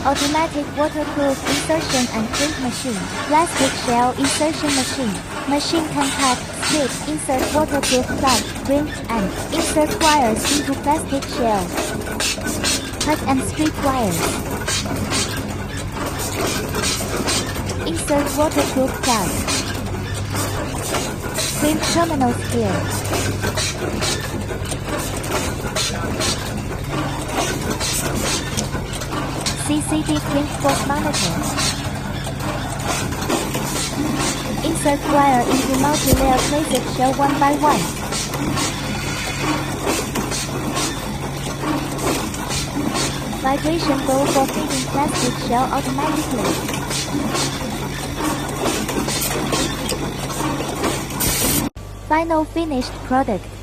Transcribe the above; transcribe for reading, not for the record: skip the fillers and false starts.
Automatic waterproof insertion and crimp machine. Plastic shell insertion machine. Machine can cut, strip, insert waterproof plug, crimp, and insert wires into plastic shell. Cut and strip wires. Insert waterproof plug. Crimp terminal here. CCD crimp force monitor. Insert wire into multi-layer plastic shell one by one. Vibration bowl for feeding plastic shell automatically. Final finished product.